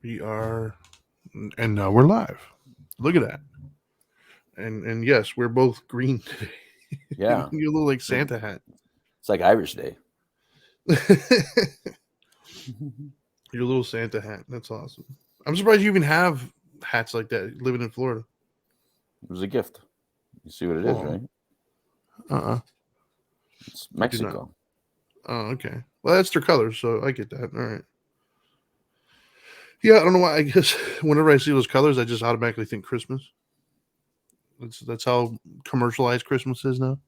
We are, and now we're live. Look at that. And yes, we're both green today. Yeah, You look like it's like Santa hat. it's like Irish Day. Your little Santa hat. That's awesome. I'm surprised you even have hats like that living in Florida. It was a gift. You see what it is, Oh, right? It's I do not. Mexico. Oh, okay. Well, that's their colors, so I get that. All right. Yeah, I don't know why. I guess whenever I see those colors, I just automatically think Christmas. That's how commercialized Christmas is now.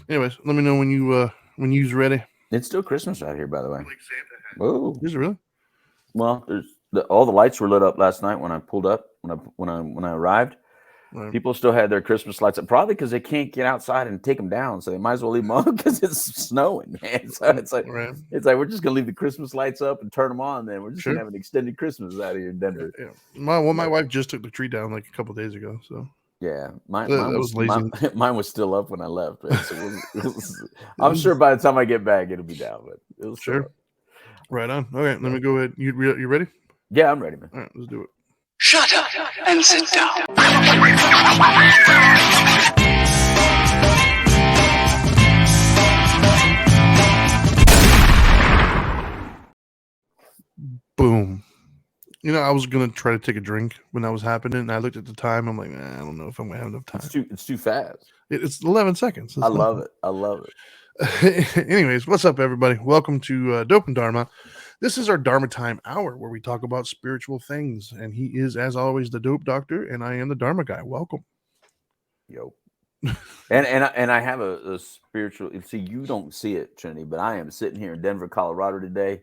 Anyways, let me know when you's ready. It's still Christmas out here, by the way. Whoa. Is it really? Well, all the lights were lit up last night when I pulled up when I arrived. Right. People still had their Christmas lights up, probably because they can't get outside and take them down, so they might as well leave them on because it's snowing, man. So Right. it's like we're just gonna leave the Christmas lights up and turn them on. Then we're just Sure. gonna have an extended Christmas out here in Denver. Yeah. My wife just took the tree down like a couple days ago, so Yeah, that was lazy. mine was still up when I left. Man. So I'm sure by the time I get back, it'll be down, but it was still Sure. up. Right on. Okay, let me go ahead. You ready? Yeah, I'm ready, man. All right, let's do it. Shut up and sit down. Boom. I was gonna try to take a drink when that was happening, and I looked at the time. I'm like, I don't know if I'm gonna have enough time. It's too fast. It's 11 seconds. I love it. I love it. Anyways, what's up, everybody? Welcome to Dope and Dharma. This is our Dharma Time hour where we talk about spiritual things, and he is, as always, the Dope Doctor, and I am the Dharma guy. Welcome. Yo. and I have a spiritual. See, you don't see it, Trinity, but I am sitting here in Denver, Colorado today,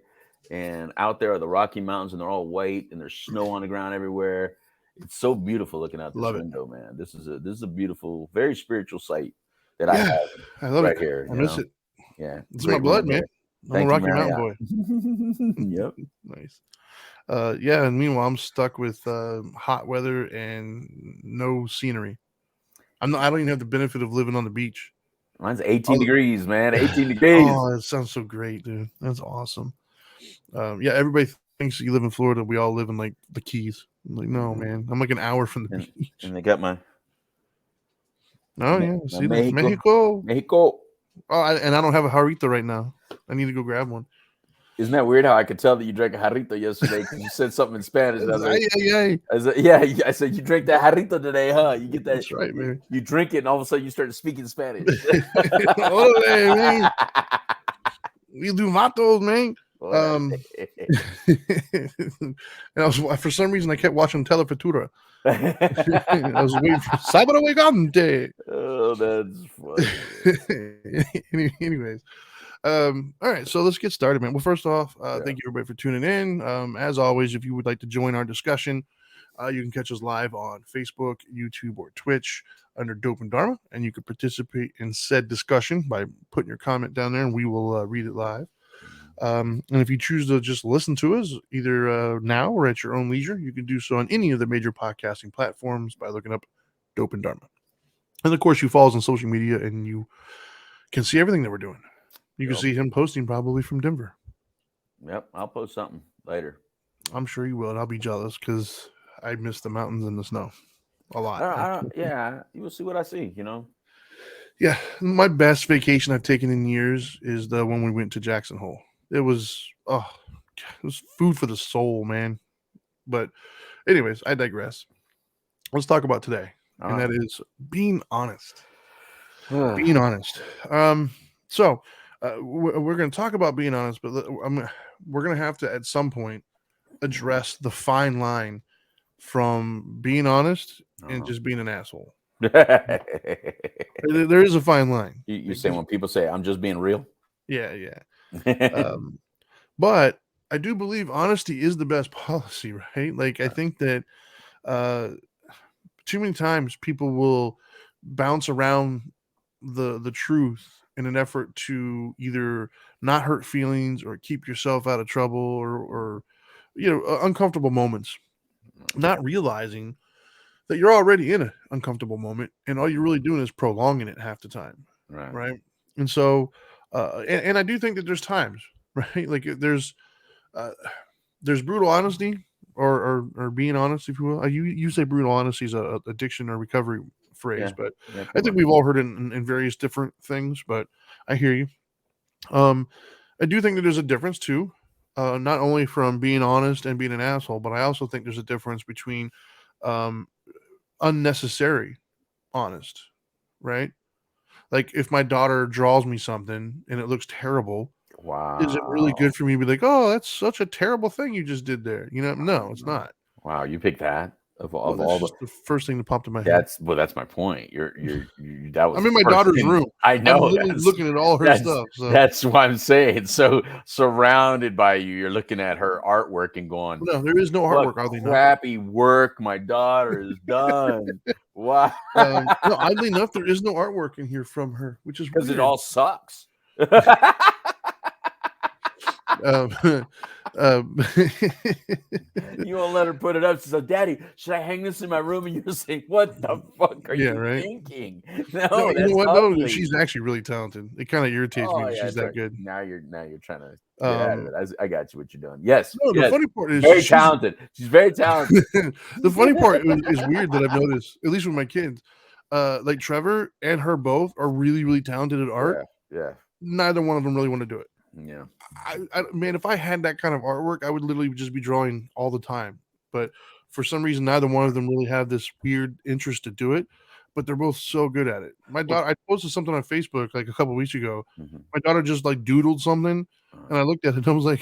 and out there are the Rocky Mountains, and they're all white, and there's snow on the ground everywhere. It's so beautiful looking out this Love it. window, man. This is a beautiful, very spiritual sight that I Yeah, have I love right it. here. I miss it. Yeah, It's in my blood, man. I'm Thank a you, Rocky Mountain boy. Yep. Nice. Yeah, and meanwhile, I'm stuck with hot weather and no scenery. I don't even have the benefit of living on the beach. Mine's 18 Oh, degrees, man. 18 degrees. Oh, that sounds so great, dude. That's awesome. Yeah, everybody thinks you live in Florida. We all live in like the Keys. I'm like, no, man. I'm like an hour from the beach. And they got my Oh yeah, see this Mexico. Mexico. Oh, and I don't have a jarrito right now. I need to go grab one. Isn't that weird how I could tell that you drank a jarrito yesterday because you said something in Spanish? And I was like, I said, you drank that jarrito today, huh? You get that. That's right, man. You drink it, and all of a sudden you start speaking Spanish. Olé, man. We do matos, man. And for some reason I kept watching Telefutura. I was waiting for Sábado Gigante. Oh, that's funny. Anyways, all right, so let's get started, man. Well, first off, thank you everybody for tuning in. As always, if you would like to join our discussion, you can catch us live on Facebook, YouTube, or Twitch under Dope and Dharma, and you can participate in said discussion by putting your comment down there, and we will read it live. And if you choose to just listen to us either now or at your own leisure, you can do so on any of the major podcasting platforms by looking up Dope and Dharma. And of course, you follow us on social media and you can see everything that we're doing. You can see him posting probably from Denver. Yep, I'll post something later. I'm sure you will, and I'll be jealous because I miss the mountains and the snow a lot. Yeah, you will see what I see, Yeah, my best vacation I've taken in years is the one we went to Jackson Hole. It was food for the soul, man. But anyways, I digress. Let's talk about today, and that is being honest. Being honest. So we're going to talk about being honest, but we're going to have to at some point address the fine line from being honest and just being an asshole. There is a fine line. You say when people say I'm just being real? Yeah. But I do believe honesty is the best policy, right? Like, I think that too many times people will bounce around the truth in an effort to either not hurt feelings or keep yourself out of trouble or uncomfortable moments, not realizing that you're already in an uncomfortable moment and all you're really doing is prolonging it half the time. Right. And so, and I do think that there's times, right? Like there's, there's brutal honesty or being honest, if you will. You say brutal honesty is a addiction or recovery phrase, but Yeah, I think we've all heard it in various different things. But I hear you. I do think that there's a difference too, not only from being honest and being an asshole, but I also think there's a difference between um, unnecessary honest, right? Like if my daughter draws me something and it looks terrible, is it really Wow. good for me to be like, oh, that's such a terrible thing you just did there? You know, no, it's not. Wow, you picked that of Well, that's all the. just the first thing that popped in my head. That's my point. That was I'm the in my first daughter's thing. room. I I'm know literally looking at all her stuff. So that's what I'm saying. So surrounded by you, you're looking at her artwork and going, no, there is no "What artwork, oddly enough. crappy work my daughter has done." Wow, No, oddly enough, there is no artwork in here from her, which is because it weird. all sucks. Um, um, You won't let her put it up. She said, "Daddy, should I hang this in my room?" And you're saying, "What the fuck are yeah, you right. thinking?" No, No, you that's know what? No, ugly. she's actually really talented. It kind of irritates me Oh that yeah, she's that's that right. good. Now you're trying to get out of Um, it. I got you. What you're doing? Yes, no, the yes. funny part is Very she's talented. She's very talented. the funny part is weird that I've noticed, at least with my kids, like Trevor and her both are really, really talented at art. Yeah, Neither one of them really want to do it. yeah. Man, if I had that kind of artwork, I would literally just be drawing all the time. But for some reason, neither one of them really have this weird interest to do it. But they're both so good at it. My daughter, I posted something on Facebook like a couple weeks ago. Mhm. My daughter just like doodled something, Uh, and I looked at it and I was like,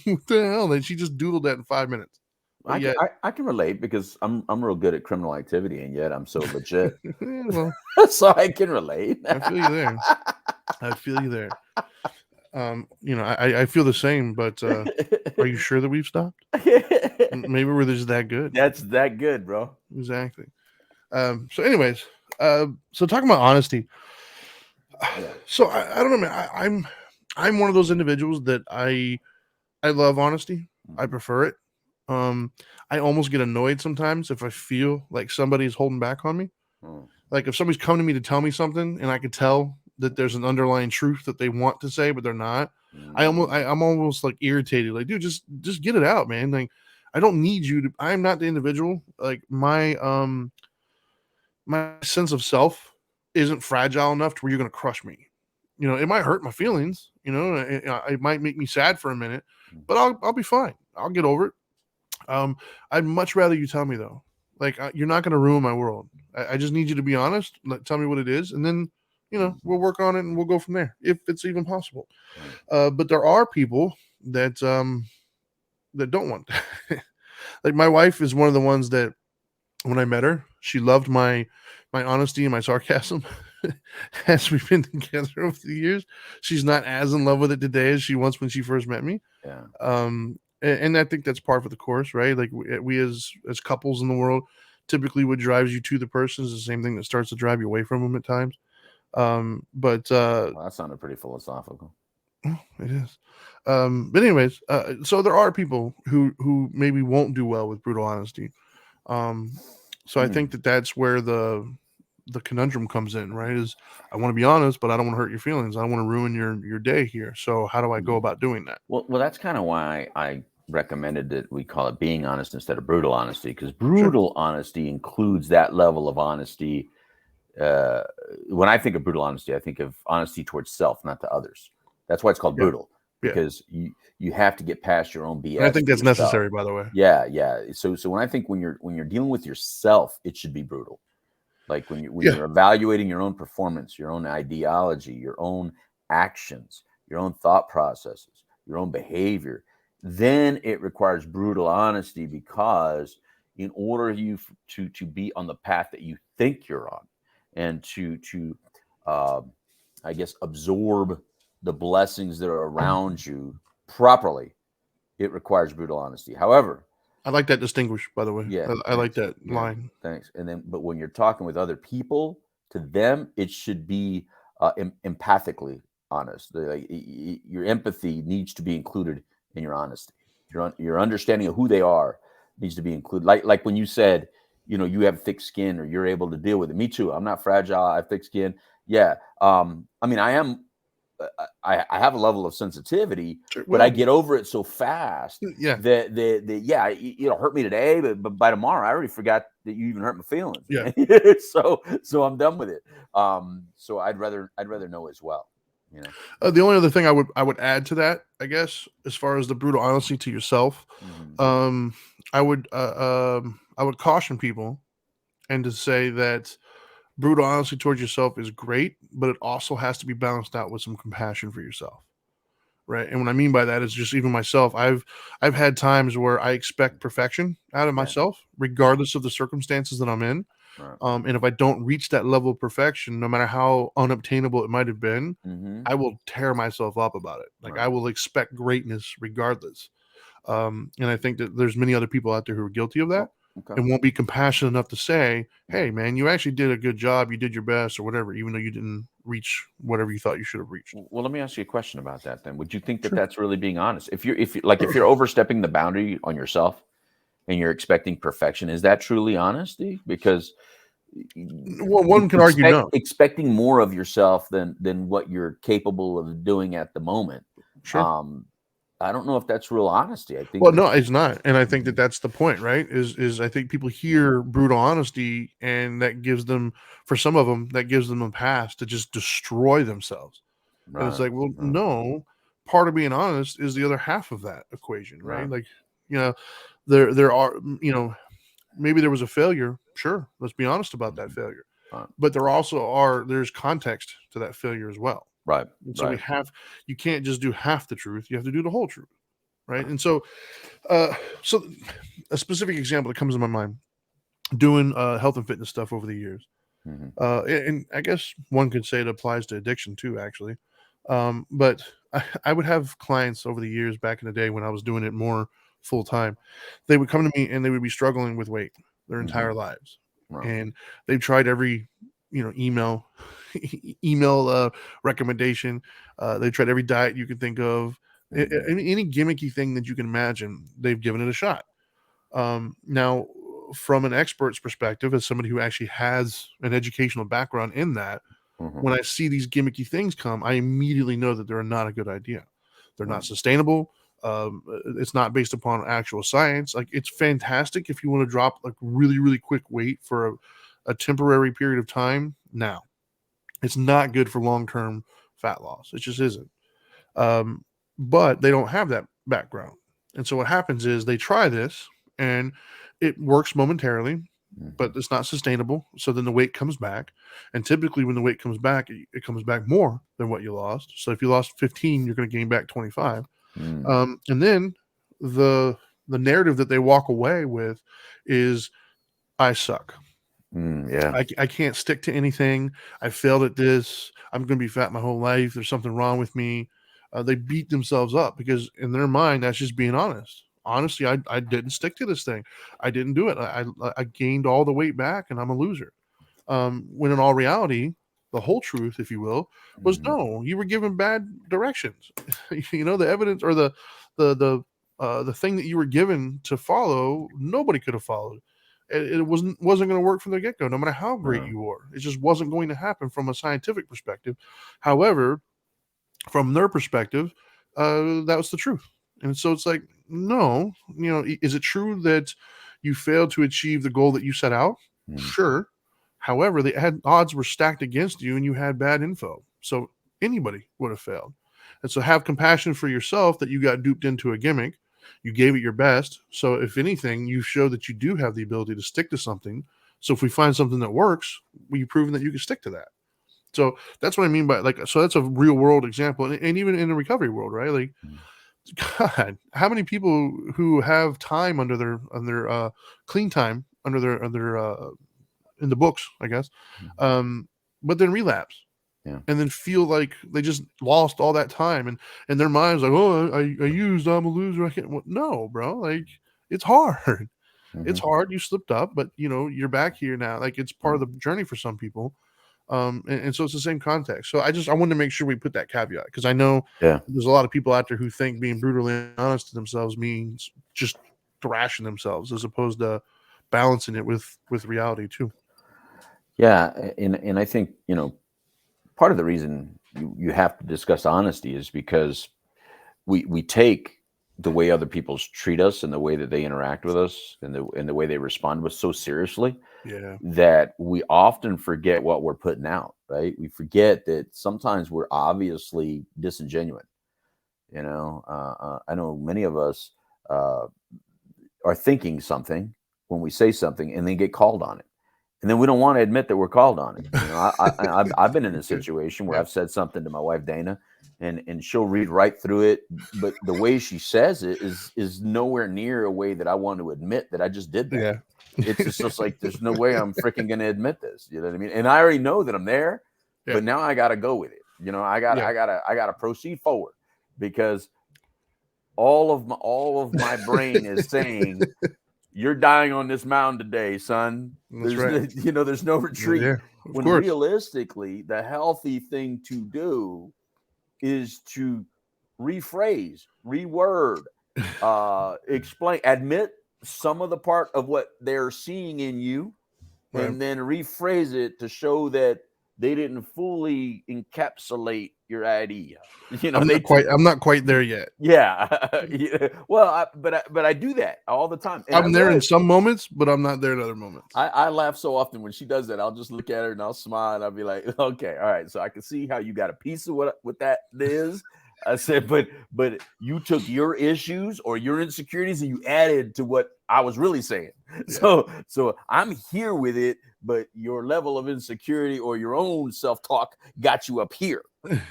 "What the hell?" And she just doodled that in 5 minutes. But yet, I can relate because I'm real good at criminal activity, and yet I'm so legit, well, so I can relate. I feel you there. I feel you there. I feel the same. But are you sure that we've stopped? Maybe we're just that good. That's that good, bro. Exactly. So anyways, so talking about honesty. Yeah. So I don't know, man. I'm one of those individuals that I love honesty. I Mhm. prefer it. I almost get annoyed sometimes if I feel like somebody's holding back on me. Mm. Like if somebody's coming to me to tell me something and I can tell that there's an underlying truth that they want to say but they're not. I'm almost like irritated. Like, dude, just get it out, man. Like I don't need you to. I'm not the individual. Like my sense of self isn't fragile enough to where you're going to crush me. You know, it might hurt my feelings. You know, it might make me sad for a minute, but I'll be fine. I'll get over it. I'd much rather you tell me though. Like you're not going to ruin my world. I just need you to be honest. Tell me what it is, and then we'll work on it and we'll go from there if it's even possible. But there are people that don't want that. Like my wife is one of the ones that when I met her, she loved my honesty and my sarcasm. As we've been together over the years, she's not as in love with it today as she was when she first met me. Yeah. And I think that's par for the course, right? Like we as couples in the world, typically what drives you to the person is the same thing that starts to drive you away from them at times. But Well, that sounded pretty philosophical. it is. But anyways, so there are people who maybe won't do well with brutal honesty. So I think that's where the conundrum comes in, right? Is I want to be honest, but I don't want to hurt your feelings. I don't want to ruin your day here. So how do I go about doing that? Well, that's kind of why I recommended that we call it being honest instead of brutal honesty, because brutal honesty includes that level of honesty. When I think of brutal honesty, I think of honesty towards self, not to others. That's why it's called brutal, because you have to get past your own BS. And I think that's necessary, by the way. Yeah. So when I think when you're dealing with yourself, it should be brutal. Like when you're evaluating your own performance, your own ideology, your own actions, your own thought processes, your own behavior, then it requires brutal honesty, because in order you to be on the path that you think you're on, and to I guess absorb the blessings that are around you properly, it requires brutal honesty. However, I like that distinguish, by the way. yeah, I like that line. Thanks. And then, but when you're talking with other people, to them, it should be empathically honest. Your empathy needs to be included in your honesty. Your understanding of who they are needs to be included. Like when you said, you have thick skin or you're able to deal with it. Me too. I'm not fragile. I have thick skin. Yeah. I mean, I am I have a level of sensitivity, Sure, but I well, get over it so fast yeah, that yeah, it'll hurt me today, but by tomorrow I already forgot that you even hurt my feelings, yeah. man. So I'm done with it. So I'd rather know as well, you know. The only other thing I would add to that, I guess, as far as the brutal honesty to yourself, Mhm. um, I would caution people and to say that brutal honesty towards yourself is great, but it also has to be balanced out with some compassion for yourself. Right. And what I mean by that is just even myself, I've had times where I expect perfection out of Yeah, myself, regardless of the circumstances that I'm in. right. And if I don't reach that level of perfection, no matter how unobtainable it might have been, Mhm. I will tear myself up about it. Like I Right. will expect greatness regardless. And I think that there's many other people out there who are guilty of that Oh, okay. and won't be compassionate enough to say, "Hey, Mhm. man, you actually did a good job. You did your best, or whatever, even though you didn't reach whatever you thought you should have reached." Well, let me ask you a question about that then. Would you think that Sure. that's really being honest? If you're overstepping the boundary on yourself and you're expecting perfection, is that truly honesty? Because Well, one can argue no. expecting more of yourself than what you're capable of doing at the moment. Sure. Um, I don't know if that's real honesty. I think Well, that no, it's not, and I think that Mhm. that's the point, right? Is I think people Yeah. hear brutal honesty, and that gives them, for some of them, that gives them a pass to just destroy themselves. And it's Right, like, well, right, no, part of being honest is the other half of that equation, right? right. Like, you know, there are, maybe there was a failure. Sure, let's be honest about that Mhm. failure. Right, But there's context to that failure as well. right, And so right, you can't just do half the truth. You have to do the whole truth, right? right. And uh, so a specific example that comes to my mind, doing health and fitness stuff over the years. Mhm, And I guess one could say it applies to addiction too, actually. But I would have clients over the years back in the day when I was doing it more full time. They would come to me and they would be struggling with weight their mhm. entire lives, Right. and they've tried every email email recommendation. They tried every diet you could think of, Mhm, any gimmicky thing that you can imagine. They've given it a shot. Now, from an expert's perspective, as somebody who actually has an educational background in that, mhm. when I see these gimmicky things come, I immediately know that they're not a good idea. They're not Right. sustainable. It's not based upon actual science. Like it's fantastic if you want to drop like really, really quick weight for a temporary period of time. Now, it's not good for long term fat loss. It just isn't. Um, but they don't have that background. And so what happens is they try this and it works momentarily, but Mhm, it's not sustainable. So then the weight comes back. And typically, when the weight comes back, it comes back more than what you lost. So if you lost 15, you're going to gain back 25. mm, And then the narrative that they walk away with is, I suck. yeah. I can't stick to anything. I failed at this. I'm going to be fat my whole life. There's something wrong with me. They beat themselves up because in their mind, that's just being honest. Honestly, I didn't stick to this thing. I didn't do it. I gained all the weight back and I'm a loser. When in all reality, the whole truth, if you will, was Mhm, no, you were given bad directions. The evidence or the thing that you were given to follow, nobody could have followed. It wasn't going to work from the get go, no matter how great yeah, you were. It just wasn't going to happen from a scientific perspective. However, from their perspective, that was the truth. And so it's like, no, is it true that you failed to achieve the goal that you set out? mhm, Sure. However, odds were stacked against you and you had bad info. So anybody would have failed. And so have compassion for yourself that you got duped into a gimmick. You gave it your best. So if anything, you show that you do have the ability to stick to something. So if we find something that works, we've proven that you can stick to that. So that's what I mean by so that's a real world example. And even in the recovery world, right? Like, mhm, God, how many people who have time under clean time under in the books, I guess, mhm. um, but then relapse Yeah. and then feel like they just lost all that time and their minds like, oh, I used, I'm a loser. I can't. Well, no, bro. Like it's hard. It's Mhm, hard. You slipped up, but you're back here now. Like it's part right. of the journey for some people. And so it's the same context. So I wanted to make sure we put that caveat because I know Yeah. there's a lot of people out there who think being brutally honest to themselves means just thrashing themselves as opposed to balancing it with reality too. Yeah, and I think, part of the reason you have to discuss honesty is because we take the way other people treat us and the way that they interact with us and the way they respond to us so seriously that we often forget what we're putting out, right? We forget that sometimes we're obviously disingenuous. I know many of us are thinking something when we say something and then get called on it. And then we don't want to admit that we're called on it. I've been in a situation where I've said something to my wife, Dana, and she'll read right through it. But the way she says it is nowhere near a way that I want to admit that I just did that. Yeah. It's just like, there's no way I'm freaking going to admit this. You know what I mean? And I already know that I'm there, but now I got to go with it. I got to proceed forward because all of my brain is saying, you're dying on this mountain today, son. There's no retreat. Yeah, when realistically, the healthy thing to do is to rephrase, reword, explain, admit some of the part of what they're seeing in you, and then rephrase it to show that they didn't fully encapsulate your idea. I'm not quite there yet. Yeah. Well, but I do that all the time. And I'm there in some moments, but I'm not there in other moments. I laugh so often when she does that. I'll just look at her and I'll smile and I'll be like, okay, all right. So I can see how you got a piece of what that is. I said, but you took your issues or your insecurities and you added to what I was really saying. Yeah. So I'm here with it, but your level of insecurity or your own self-talk got you up here.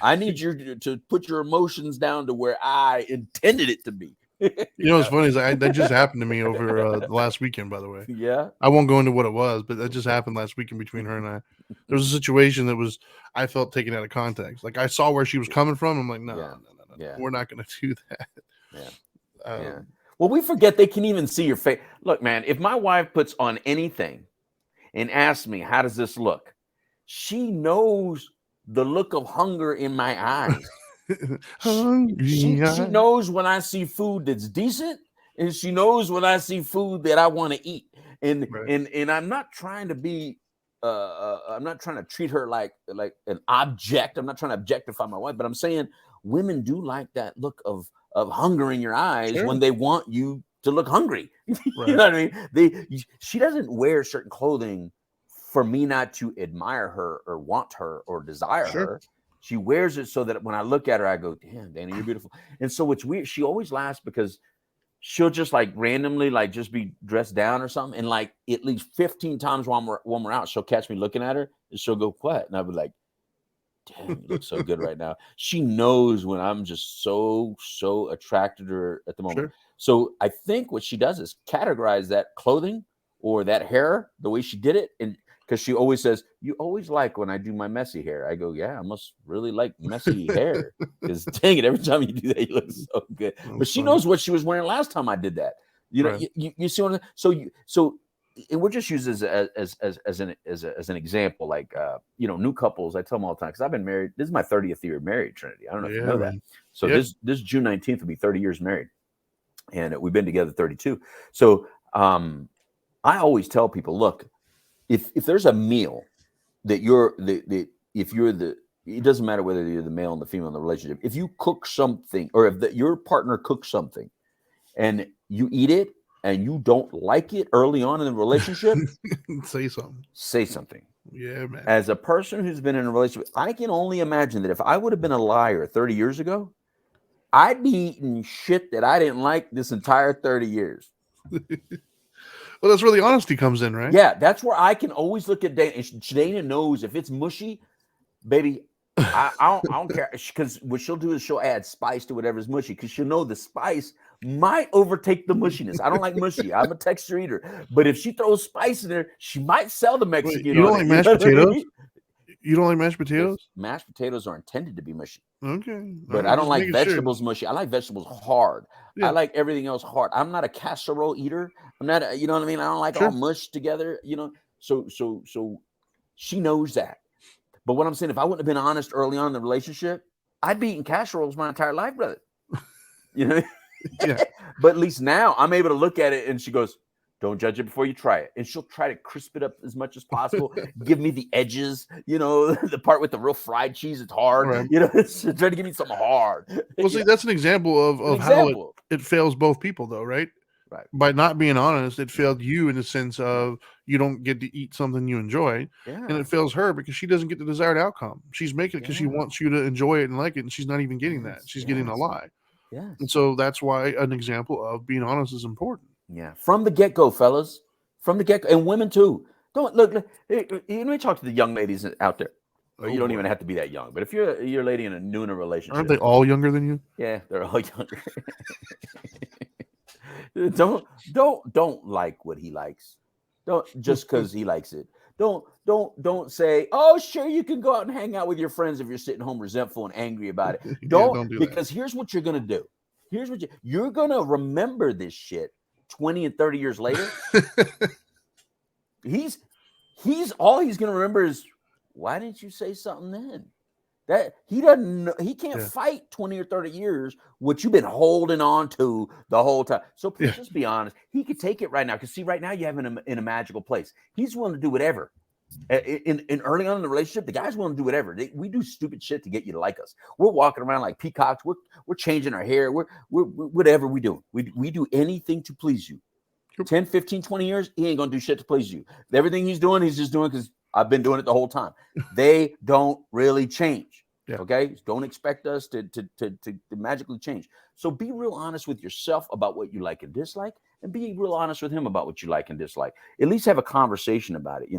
I need you to put your emotions down to where I intended it to be. What's funny is that just happened to me over the last weekend, by the way. Yeah. I won't go into what it was, but that just happened last weekend between her and I. There was a situation that I felt taken out of context. Like I saw where she was coming from. I'm like, no. We're not going to do that. Yeah. Well, we forget they can even see your face. Look, man, if my wife puts on anything and asks me, how does this look? She knows the look of hunger in my eyes. She knows when I see food that's decent, and she knows when I see food that I want to eat. And I'm not trying to be I'm not trying to treat her like an object. I'm not trying to objectify my wife, but I'm saying women do like that look of hunger in your eyes when they want you to look hungry. You know what I mean? She doesn't wear certain clothing for me not to admire her or want her or desire her. She wears it so that when I look at her, I go, damn, Dana, you're beautiful. And so it's weird. She always laughs because she'll just like randomly like just be dressed down or something. And like at least 15 times while we're out, she'll catch me looking at her and she'll go, what? And I'll be like, damn, you look so good right now. She knows when I'm just so attracted to her at the moment. So I think what she does is categorize that clothing or that hair, the way she did it. And because she always says, you always like when I do my messy hair. I go, yeah, I must really like messy hair. Because dang it, every time you do that, you look so good. But she knows what she was wearing last time I did that. You see what I'm saying? So and we're just using as an example, like new couples. I tell them all the time because I've been married. This is my 30th year married, Trinity. I don't know if you know that. So this June 19th will be 30 years married, and we've been together 32. So I always tell people, look, if there's a meal that it doesn't matter whether you're the male and the female in the relationship. If you cook something, or if your partner cooks something, and you eat it, and you don't like it early on in the relationship, say something. Say something. Yeah, man. As a person who's been in a relationship, I can only imagine that if I would have been a liar 30 years ago, I'd be eating shit that I didn't like this entire 30 years. Well, that's where the honesty comes in, right? Yeah, that's where I can always look at Dana. And Dana knows if it's mushy, baby, I don't care. Because what she'll do is she'll add spice to whatever's mushy because she'll know the spice might overtake the mushiness. I don't like mushy. I'm a texture eater. But if she throws spice in there, she might sell the Mexican. Wait, you don't like mashed potatoes? You don't like mashed potatoes? Mashed potatoes are intended to be mushy. Okay. But I don't like vegetables mushy. I like vegetables hard. Yeah. I like everything else hard. I'm not a casserole eater. I'm not, you know what I mean? I don't like all mushed together, So she knows that. But what I'm saying, if I wouldn't have been honest early on in the relationship, I'd be eating casseroles my entire life, brother. You know? Yeah. But at least now I'm able to look at it and she goes, Don't judge it before you try it. And she'll try to crisp it up as much as possible. Give me the edges, the part with the real fried cheese. It's hard. Right. It's trying to give me something hard. Well, see, that's an example of how it fails both people, though, right? Right. By not being honest, it failed you in the sense of you don't get to eat something you enjoy, and it fails her because she doesn't get the desired outcome. She's making it because she wants you to enjoy it and like it, and she's not even getting that. She's getting a lie. Yes. And so that's why an example of being honest is important. Yeah. From the get-go, fellas. From the get-go. And women, too. Don't look. Let me talk to the young ladies out there. You don't even have to be that young. But if you're a lady new in a relationship. Aren't they all younger than you? Yeah, they're all younger. Don't like what he likes. Don't just because he likes it. Don't say, oh, sure, you can go out and hang out with your friends if you're sitting home resentful and angry about it. Don't do because that. Here's what you're gonna do. Here's what you're gonna remember this shit 20 and 30 years later. he's all he's gonna remember is, why didn't you say something then? That he doesn't know, he can't fight 20 or 30 years, what you've been holding on to the whole time. So please just be honest. He could take it right now. Because see, right now you have him in a magical place. He's willing to do whatever. In early on in the relationship, the guy's willing to do whatever. We do stupid shit to get you to like us. We're walking around like peacocks. We're changing our hair. We're whatever we do. We do anything to please you. 10, 15, 20 years, he ain't gonna do shit to please you. Everything he's just doing because I've been doing it the whole time. They don't really change. Yeah. Okay. Don't expect us to magically change. So be real honest with yourself about what you like and dislike, and be real honest with him about what you like and dislike. At least have a conversation about it.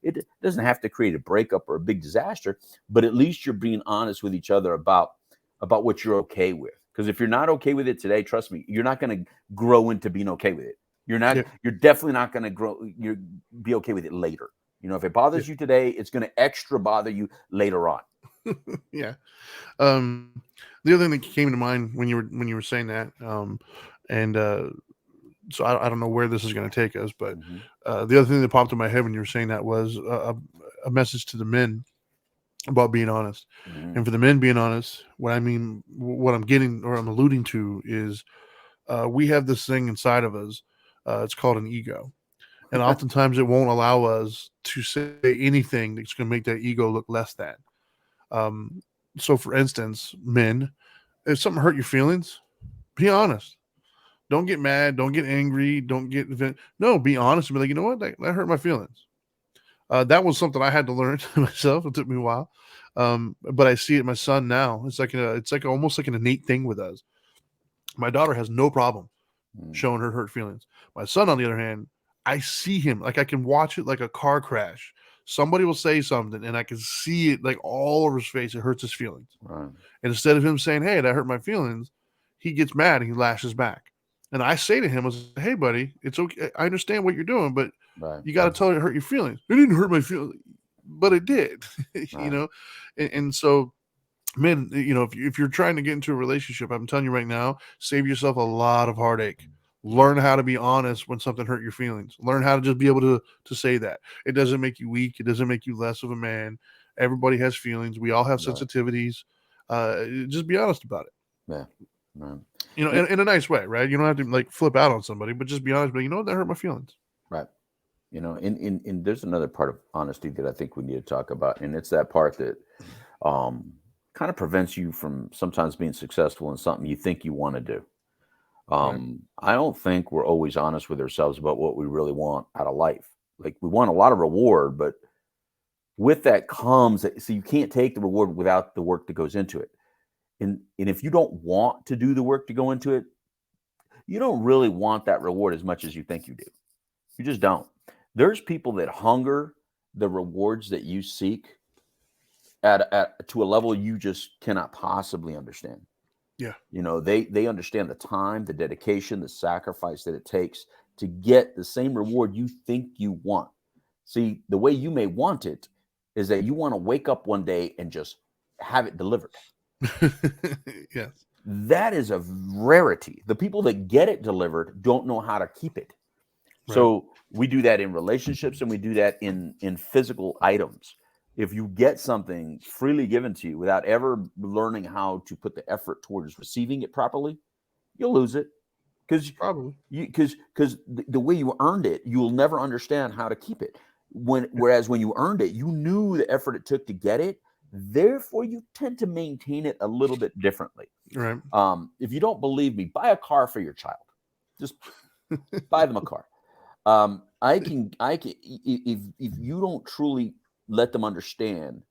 It doesn't have to create a breakup or a big disaster, but at least you're being honest with each other about what you're okay with. Because if you're not okay with it today, trust me, you're not going to grow into being okay with it. You're not. Yeah. You're definitely not going to grow. You're be okay with it later. If it bothers you today, it's going to extra bother you later on. Yeah. The other thing that came to mind when you were saying that, so I don't know where this is going to take us, but the other thing that popped in my head when you were saying that was a message to the men about being honest. And for the men being honest, what I'm getting or I'm alluding to is we have this thing inside of us. It's called an ego. And oftentimes it won't allow us to say anything that's going to make that ego look less than. So for instance, men, if something hurt your feelings, be honest. Don't get mad. Don't get angry. No, be honest and be like, you know what? That hurt my feelings. That was something I had to learn myself. It took me a while. But I see it in my son now. It's like almost like an innate thing with us. My daughter has no problem showing her hurt feelings. My son, on the other hand, I see him, like I can watch it like a car crash. Somebody will say something and I can see it like all over his face. It hurts his feelings. Right. And instead of him saying, hey, that hurt my feelings, he gets mad and he lashes back. And I say to him, hey, buddy, it's okay. I understand what you're doing, but you got to tell it hurt your feelings. It didn't hurt my feelings, but it did, right. And so, men, if you're trying to get into a relationship, I'm telling you right now, save yourself a lot of heartache. Learn how to be honest when something hurt your feelings. Learn how to just be able to say that. It doesn't make you weak. It doesn't make you less of a man. Everybody has feelings. We all have sensitivities. Just be honest about it. Yeah. Right. In a nice way, right? You don't have to like flip out on somebody, but just be honest. But that hurt my feelings. Right. In there's another part of honesty that I think we need to talk about, and it's that part that kind of prevents you from sometimes being successful in something you think you want to do. I don't think we're always honest with ourselves about what we really want out of life. Like we want a lot of reward, but with that comes, so you can't take the reward without the work that goes into it. And if you don't want to do the work to go into it, you don't really want that reward as much as you think you do. You just don't. There's people that hunger the rewards that you seek to a level you just cannot possibly understand. Yeah. They understand the time, the dedication, the sacrifice that it takes to get the same reward you think you want. See, the way you may want it is that you want to wake up one day and just have it delivered. Yes. That is a rarity. The people that get it delivered don't know how to keep it. Right. So we do that in relationships and we do that in physical items. If you get something freely given to you without ever learning how to put the effort towards receiving it properly, you'll lose it. because Probably. because the way you earned it, you'll never understand how to keep it. Whereas when you earned it, you knew the effort it took to get it. Therefore, you tend to maintain it a little bit differently. Right. If you don't believe me, buy a car for your child. Just buy them a car. I can if you don't truly let them understand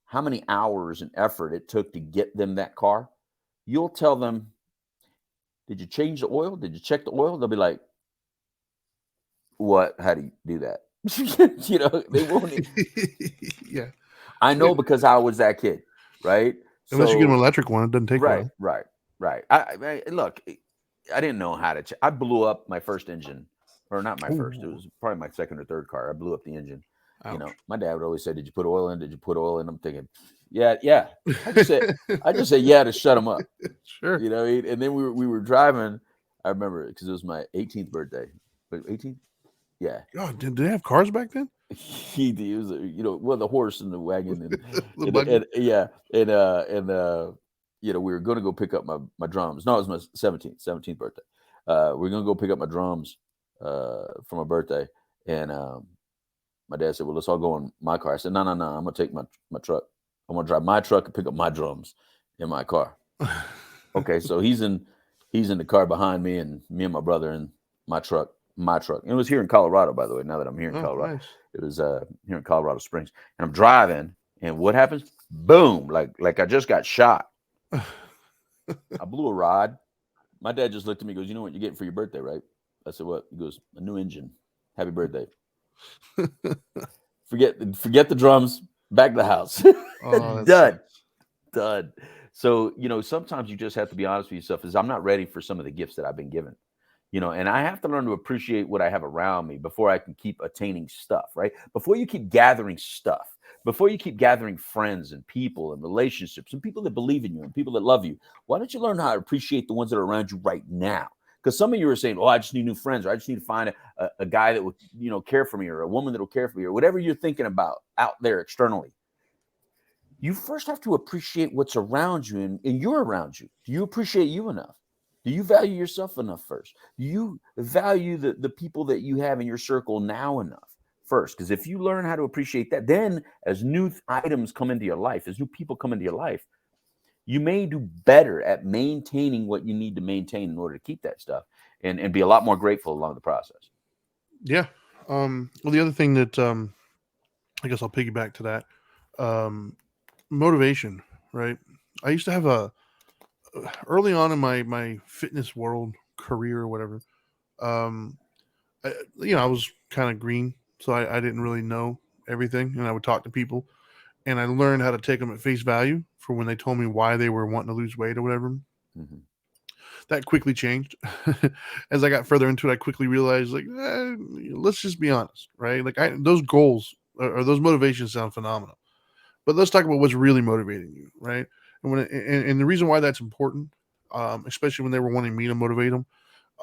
how many hours and effort it took to get them that car, you'll tell them, did you change the oil? Did you check the oil? They'll be like, what? How do you do that? They won't. Yeah. I know because I was that kid, right? Unless you get an So, electric one, it doesn't take right, oil. right. Look, I didn't know how to. I blew up my first engine, or not my first. It Ooh. was probably my second or third car. I blew up the engine. Ouch. My dad would always say, "Did you put oil in? Did you put oil in?" I'm thinking, yeah. I just said yeah to shut him up. Sure. And then we were driving. I remember because it was my 18th birthday. 18th? Yeah. God, did they have cars back then? He was, the horse and the wagon and The buggy? we were going to go pick up my drums. No, it was my 17th birthday. We were going to go pick up my drums for my birthday, and my dad said, "Well, let's all go in my car." I said, "No, I'm going to take my truck. I'm going to drive my truck and pick up my drums in my car." Okay, so he's in the car behind me, and me and my brother in my truck. And it was here in Colorado, by the way. Now that I'm here in Colorado, nice. it was here in Colorado Springs, and I'm driving, and what happens? Boom! Like I just got shot. I blew a rod. My dad just looked at me and goes, "You know what you're getting for your birthday, right?" I said, "What?" He goes, "A new engine. Happy birthday." Forget the drums. Back to the house. Oh, Done. So, sometimes you just have to be honest with yourself. I'm not ready for some of the gifts that I've been given. And I have to learn to appreciate what I have around me before I can keep attaining stuff, right? Before you keep gathering stuff, before you keep gathering friends and people and relationships and people that believe in you and people that love you, why don't you learn how to appreciate the ones that are around you right now? Because some of you are saying, "Oh, I just need new friends," or "I just need to find a guy that will, care for me," or a woman that will care for me, or whatever you're thinking about out there externally. You first have to appreciate what's around you and you're around you. Do you appreciate you enough? Do you value yourself enough first? Do you value the people that you have in your circle now enough first? Because if you learn how to appreciate that, then as new items come into your life, as new people come into your life, you may do better at maintaining what you need to maintain in order to keep that stuff and be a lot more grateful along the process. Yeah. Well, the other thing that I guess I'll piggyback to that, motivation, right? I used to have early on in my fitness world career or whatever. Um, I was kind of green, so I didn't really know everything, and I would talk to people, and I learned how to take them at face value for when they told me why they were wanting to lose weight or whatever. Mm-hmm. That quickly changed as I got further into it. I quickly realized, let's just be honest, right? Those goals or those motivations sound phenomenal, but let's talk about what's really motivating you, right? And the reason why that's important, especially when they were wanting me to motivate them,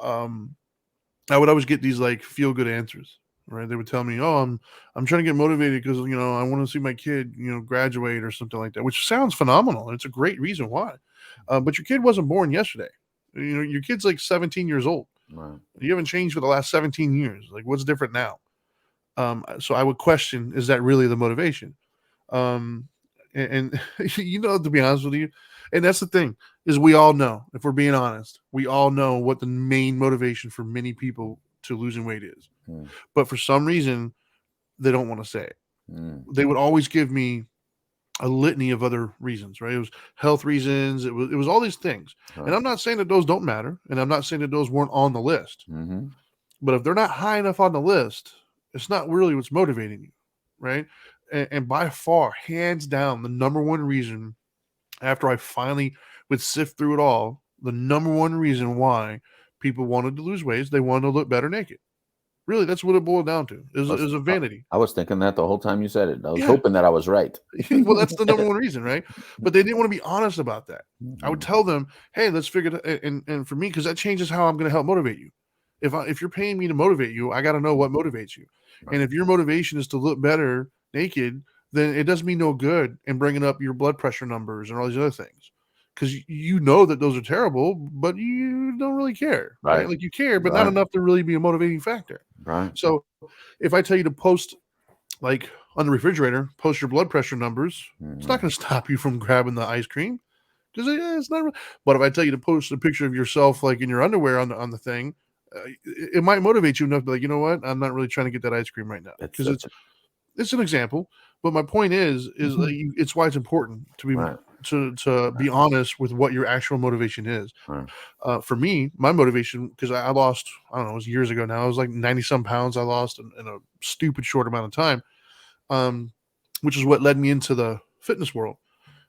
I would always get these like feel good answers, right? They would tell me, "Oh, I'm trying to get motivated because I want to see my kid graduate or something like that," which sounds phenomenal. It's a great reason why, but your kid wasn't born yesterday. Your kid's like 17 years old. Right. You haven't changed for the last 17 years. Like, what's different now? So I would question: is that really the motivation? And to be honest with you, and that's the thing, is we all know, if we're being honest, we all know what the main motivation for many people to losing weight is. But for some reason, they don't want to say it. They would always give me a litany of other reasons, right? It was health reasons. It was all these things. Right. And I'm not saying that those don't matter. And I'm not saying that those weren't on the list. Mm-hmm. But if they're not high enough on the list, it's not really what's motivating you, right? And by far, hands down, the number one reason, after I finally would sift through it all, the number one reason why people wanted to lose weight is they wanted to look better naked. Really, that's what it boiled down to. It was a vanity. I was thinking that the whole time you said it. I was hoping that I was right. Well, that's the number one reason, right? But they didn't want to be honest about that. Mm-hmm. I would tell them, "Hey, let's figure it." And for me, because that changes how I'm going to help motivate you. If you're paying me to motivate you, I got to know what motivates you. Right. And if your motivation is to look better naked, then it does me no good in bringing up your blood pressure numbers and all these other things, because you know that those are terrible, but you don't really care, right? Like you care, but not enough to really be a motivating factor. Right. So if I tell you to post, like on the refrigerator, post your blood pressure numbers, it's not going to stop you from grabbing the ice cream because it's not. But if I tell you to post a picture of yourself like in your underwear on the thing, it might motivate you enough to be like, you know what, I'm not really trying to get that ice cream right now because it's an example. But my point is like, it's why it's important to be to be honest with what your actual motivation is. For me, my motivation, because I lost, I don't know, it was years ago now. I was like 90 some pounds I lost in a stupid short amount of time, which is what led me into the fitness world.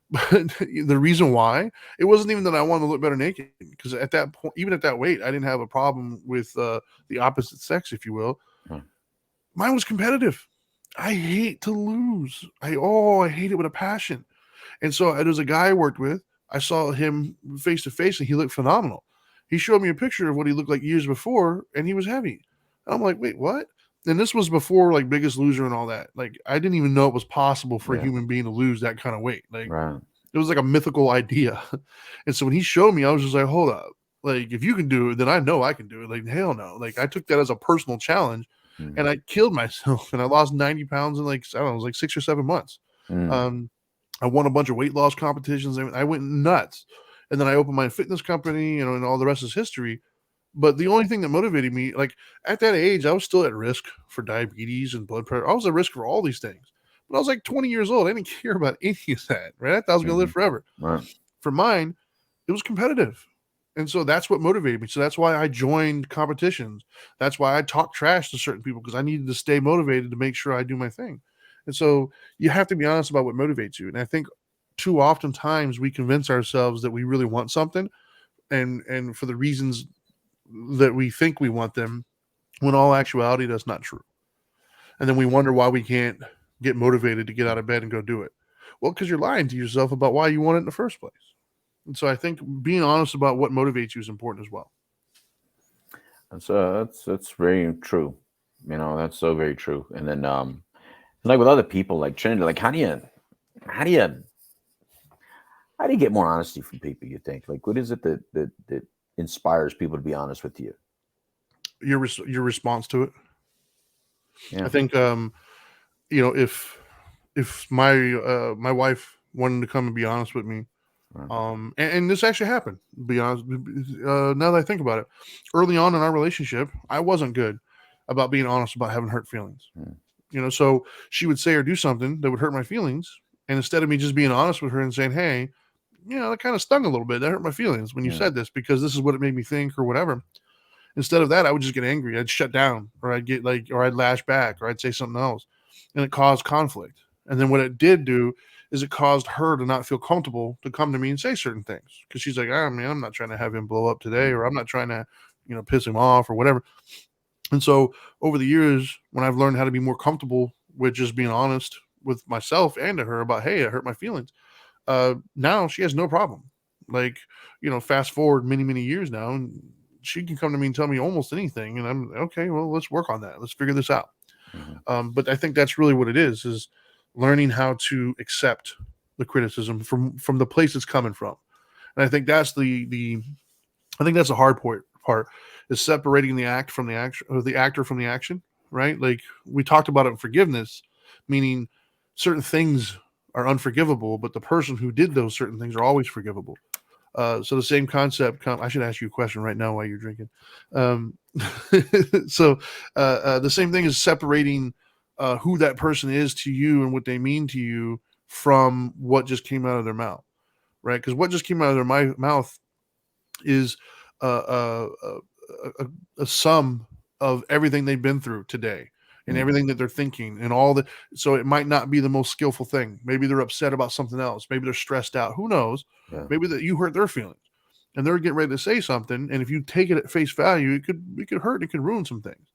But the reason why, it wasn't even that I wanted to look better naked, because at that point, even at that weight, I didn't have a problem with the opposite sex, if you will. Mine was competitive. I hate to lose. I hate it with a passion. And so there's a guy I worked with. I saw him face to face, and he looked phenomenal. He showed me a picture of what he looked like years before, and he was heavy. I'm like, wait, what? And this was before like Biggest Loser and all that. Like, I didn't even know it was possible for a human being to lose that kind of weight. Like, it was like a mythical idea. And so when he showed me, I was just like, hold up. Like, if you can do it, then I know I can do it. Like, hell no. Like, I took that as a personal challenge, and I killed myself, and I lost 90 pounds in like, I don't know, it was like 6 or 7 months. I won a bunch of weight loss competitions. I went nuts. And then I opened my fitness company, and all the rest is history. But the only thing that motivated me, like at that age, I was still at risk for diabetes and blood pressure. I was at risk for all these things. But I was like 20 years old. I didn't care about any of that, right? I thought I was going to live forever. For mine, it was competitive. And so that's what motivated me. So that's why I joined competitions. That's why I talk trash to certain people, because I needed to stay motivated to make sure I do my thing. And so you have to be honest about what motivates you. And I think too often times we convince ourselves that we really want something, and for the reasons that we think we want them, when all actuality that's not true. And then we wonder why we can't get motivated to get out of bed and go do it. Well, because you're lying to yourself about why you want it in the first place. And so I think being honest about what motivates you is important as well. That's very true. That's so very true. And then like with other people, like Trinity, like how do you get more honesty from people, you think? Like, what is it that inspires people to be honest with you? Your response to it. I think if my wife wanted to come and be honest with me, and this actually happened, to be honest, now that I think about it, early on in our relationship, I wasn't good about being honest about having hurt feelings. So she would say or do something that would hurt my feelings, and instead of me just being honest with her and saying, hey, that kind of stung a little bit, that hurt my feelings when you said this, because this is what it made me think or whatever. Instead of that, I would just get angry. I'd shut down, or I'd lash back, or I'd say something else, and it caused conflict. And then what it did do is it caused her to not feel comfortable to come to me and say certain things, because she's like, man, I'm not trying to have him blow up today, or I'm not trying to, piss him off or whatever. And so over the years, when I've learned how to be more comfortable with just being honest with myself and to her about, hey, I hurt my feelings, now she has no problem. Like, fast forward many, many years now, and she can come to me and tell me almost anything, and I'm okay. Well, let's work on that. Let's figure this out. But I think that's really what it is learning how to accept the criticism from the place it's coming from. And I think that's the hard part is separating the act from the action, or the actor from the action, right? Like we talked about it in forgiveness, meaning certain things are unforgivable, but the person who did those certain things are always forgivable. So the same concept. I should ask you a question right now while you're drinking. So the same thing is separating who that person is to you and what they mean to you from what just came out of their mouth, right? Because what just came out of their mouth is a sum of everything they've been through today, and everything that they're thinking, and all that. So it might not be the most skillful thing. Maybe they're upset about something else. Maybe they're stressed out. Who knows? Maybe that you hurt their feelings, and they're getting ready to say something. And if you take it at face value, it could hurt. It could ruin some things.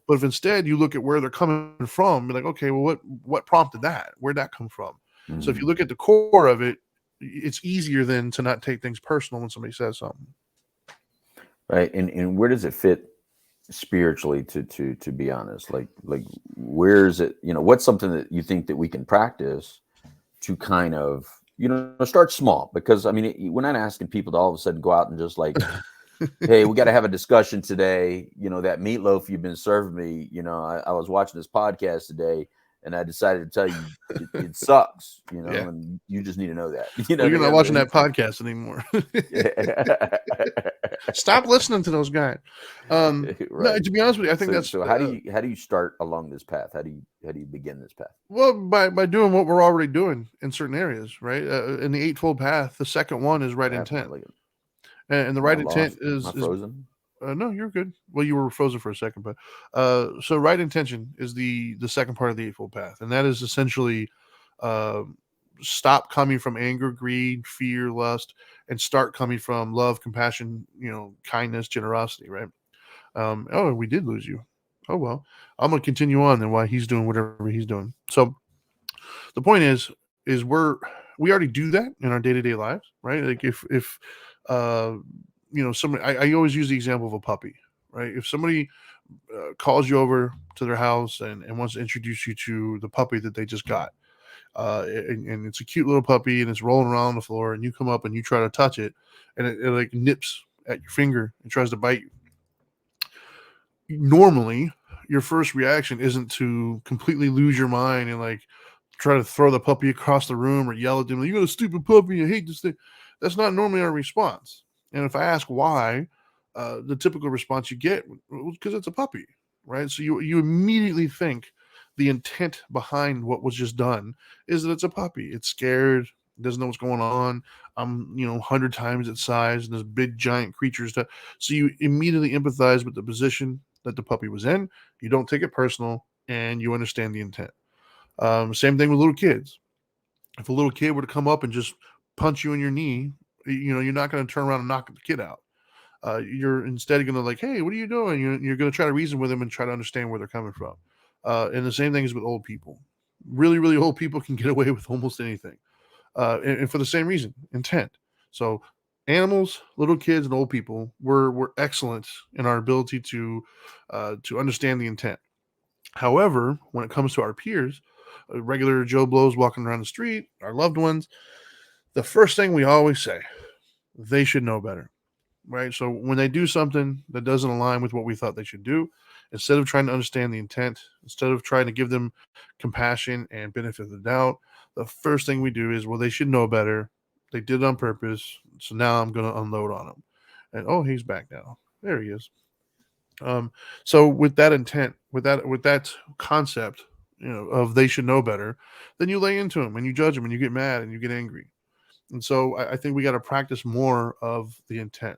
But if instead you look at where they're coming from, you're like, okay, well, what prompted that? Where'd that come from? So if you look at the core of it, it's easier then to not take things personal when somebody says something. Right. And where does it fit spiritually to be honest? Like where is it, what's something that you think that we can practice to kind of, start small, because I mean, we're not asking people to all of a sudden go out and just like, hey, we got to have a discussion today. That meatloaf you've been serving me. I was watching this podcast today, and I decided to tell you it sucks. Yeah. And you just need to know that. Well, you're not watching that podcast anymore. Stop listening to those guys. Right. No, to be honest with you, I think that's so. How do you start along this path? How do you begin this path? Well, by doing what we're already doing in certain areas, right? In the Eightfold Path, the second one is right intent, and the right intent is frozen. No, you're good. Well, you were frozen for a second, but so right intention is the second part of the Eightfold Path, and that is essentially stop coming from anger, greed, fear, lust, and start coming from love, compassion, kindness, generosity, right? Oh, we did lose you. Oh, well, I'm going to continue on then while he's doing whatever he's doing. So the point is we already do that in our day-to-day lives, right? Like if somebody, I always use the example of a puppy, right? If somebody calls you over to their house and wants to introduce you to the puppy that they just got, and it's a cute little puppy and it's rolling around on the floor, and you come up and you try to touch it, and it like nips at your finger and tries to bite you. Normally, your first reaction isn't to completely lose your mind and like try to throw the puppy across the room or yell at them, "You got a stupid puppy, I hate this thing." That's not normally our response. And if I ask why, the typical response you get was because it's a puppy, right? So you immediately think the intent behind what was just done is that it's a puppy. It's scared, doesn't know what's going on. I'm 100 times its size, and this big giant creature stuff. So you immediately empathize with the position that the puppy was in. You don't take it personal, and you understand the intent. Same thing with little kids. If a little kid were to come up and just punch you in your knee, you're not going to turn around and knock the kid out. You're instead going to like, "Hey, what are you doing?" You're going to try to reason with them and try to understand where they're coming from. And the same thing is with old people. Really, really old people can get away with almost anything. And for the same reason, intent. So animals, little kids, and old people were excellent in our ability to understand the intent. However, when it comes to our peers, regular Joe Blows walking around the street, our loved ones, the first thing we always say, they should know better, right? So when they do something that doesn't align with what we thought they should do, instead of trying to understand the intent, instead of trying to give them compassion and benefit of the doubt, the first thing we do is, well, they should know better. They did it on purpose. So now I'm going to unload on them. And oh, he's back now. There he is. So with that intent, with that concept, of they should know better, then you lay into them and you judge them and you get mad and you get angry. And so I think we got to practice more of the intent.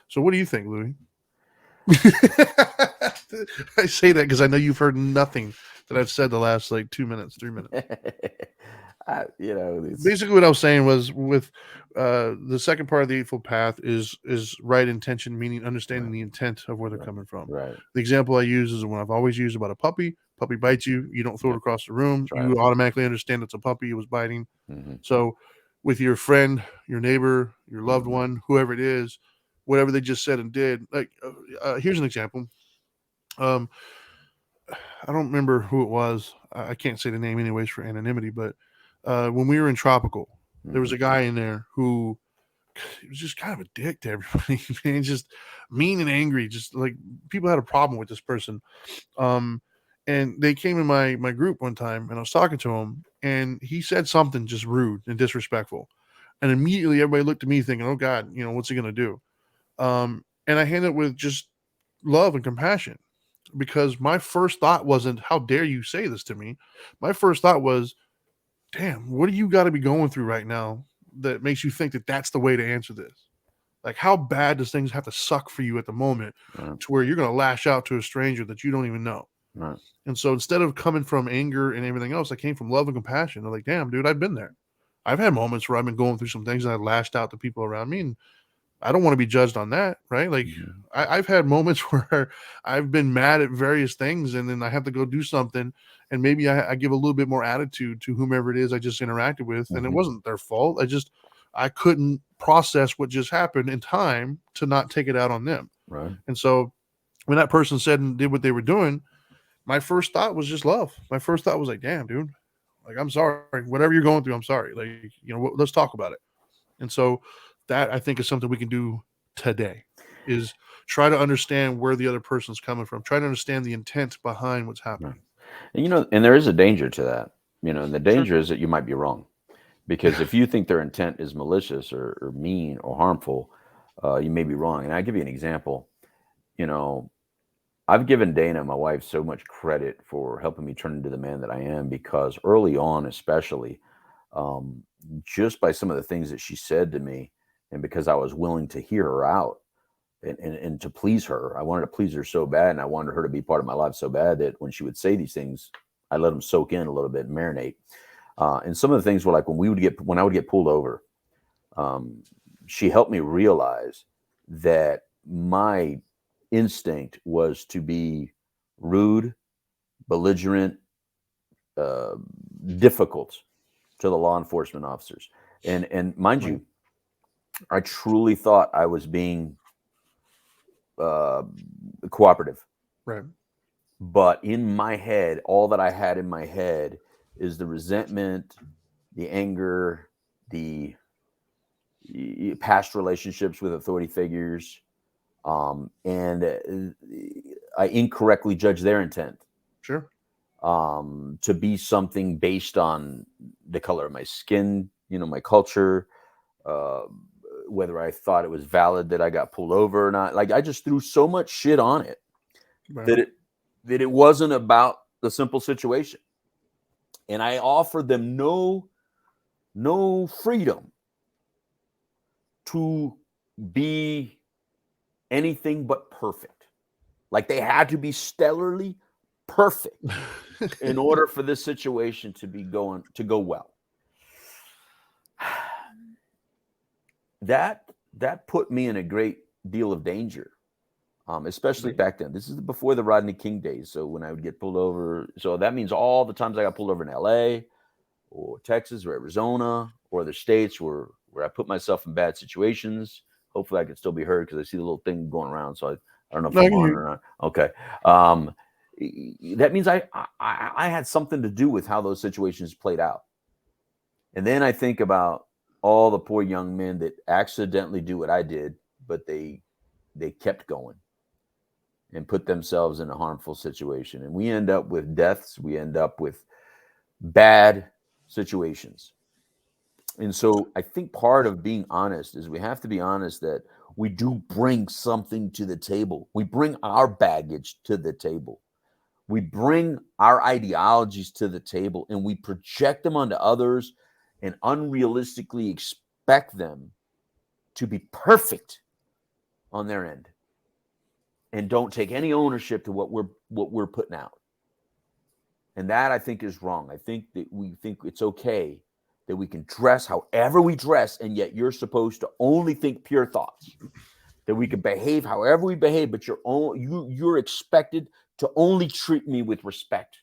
So what do you think, Louis? I say that because I know you've heard nothing that I've said the last 2 minutes, 3 minutes. Basically what I was saying was with the second part of the Eightfold Path is right intention, meaning understanding the intent of where they're coming from. Right. The example I use is one I've always used about a puppy. Puppy bites you, you don't throw it across the room. You automatically understand it's a puppy. It was biting. Mm-hmm. So with your friend, your neighbor, your loved one, whoever it is, whatever they just said and did, here's an example. I don't remember who it was. I can't say the name anyways for anonymity, but when we were in Tropical, there was a guy in there who was just kind of a dick to everybody. Man, just mean and angry. Just like people had a problem with this person. And they came in my group one time, and I was talking to him, and he said something just rude and disrespectful. And immediately everybody looked at me thinking, "Oh God, what's he going to do?" And I handled it with just love and compassion, because my first thought wasn't, "How dare you say this to me?" My first thought was, "Damn, what do you got to be going through right now that makes you think that that's the way to answer this? Like, how bad does things have to suck for you at the moment to where you're going to lash out to a stranger that you don't even know?" Right. And so instead of coming from anger and everything else, I came from love and compassion. I'm like, "Damn, dude, I've been there. I've had moments where I've been going through some things and I lashed out to people around me, and I don't want to be judged on that, right? Like, I've had moments where I've been mad at various things, and then I have to go do something, and maybe I give a little bit more attitude to whomever it is I just interacted with, and it wasn't their fault. I couldn't process what just happened in time to not take it out on them. Right. And so when that person said and did what they were doing, my first thought was just love. My first thought was like, "Damn, dude, Like, I'm sorry, whatever you're going through, I'm sorry. Like, let's talk about it. And so that, I think, is something we can do today, is try to understand where the other person's coming from, try to understand the intent behind what's happening. And there is a danger to that, and the danger Sure. is that you might be wrong, because if you think their intent is malicious or mean or harmful, you may be wrong. And I'll give you an example. I've given Dana, my wife, so much credit for helping me turn into the man that I am, because early on, especially, just by some of the things that she said to me, and because I was willing to hear her out and to please her. I wanted to please her so bad, and I wanted her to be part of my life so bad, that when she would say these things, I let them soak in a little bit and marinate. And some of the things were like when I would get pulled over, she helped me realize that my instinct was to be rude, belligerent, difficult to the law enforcement officers. And mind you, I truly thought I was being cooperative. Right. But in my head, all that I had in my head is the resentment, the anger, the past relationships with authority figures, and I incorrectly judged their intent. Sure. To be something based on the color of my skin, my culture, whether I thought it was valid that I got pulled over or not. Like, I just threw so much shit on it, Right. that it wasn't about the simple situation. And I offered them no freedom to be anything but perfect. Like, they had to be stellarly perfect in order for this situation to go well. That put me in a great deal of danger, especially back then. This is before the Rodney King days. So when I would get pulled over, so that means all the times I got pulled over in LA or Texas or Arizona or the states where I put myself in bad situations. Hopefully I can still be heard, because I see the little thing going around. So I don't know if I'm on or not. Okay. That means I had something to do with how those situations played out. And then I think about all the poor young men that accidentally do what I did, but they kept going and put themselves in a harmful situation. And we end up with deaths. We end up with bad situations. And so I think part of being honest is we have to be honest that we do bring something to the table. We bring our baggage to the table. We bring our ideologies to the table, and we project them onto others and unrealistically expect them to be perfect on their end, and don't take any ownership to what we're putting out. And that, I think, is wrong. I think that we think it's okay that we can dress however we dress, and yet you're supposed to only think pure thoughts. That we can behave however we behave, but you're expected to only treat me with respect.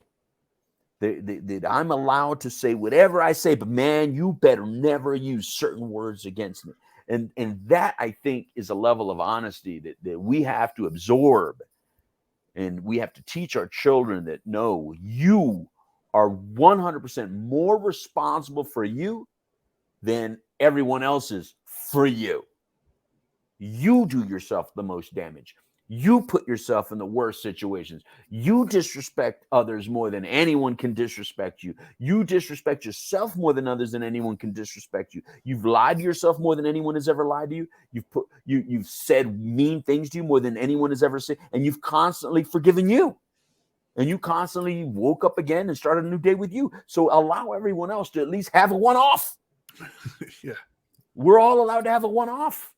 That I'm allowed to say whatever I say, but man, you better never use certain words against me. And that, I think, is a level of honesty that we have to absorb. And we have to teach our children that, no, you are 100% more responsible for you than everyone else is for you. You do yourself the most damage. You put yourself in the worst situations. You disrespect others more than anyone can disrespect you. You disrespect yourself more than others than anyone can disrespect you. You've lied to yourself more than anyone has ever lied to you. You've said mean things to you more than anyone has ever said, and you've constantly forgiven you. And you constantly woke up again and started a new day with you. So allow everyone else to at least have a one-off. Yeah. We're all allowed to have a one-off.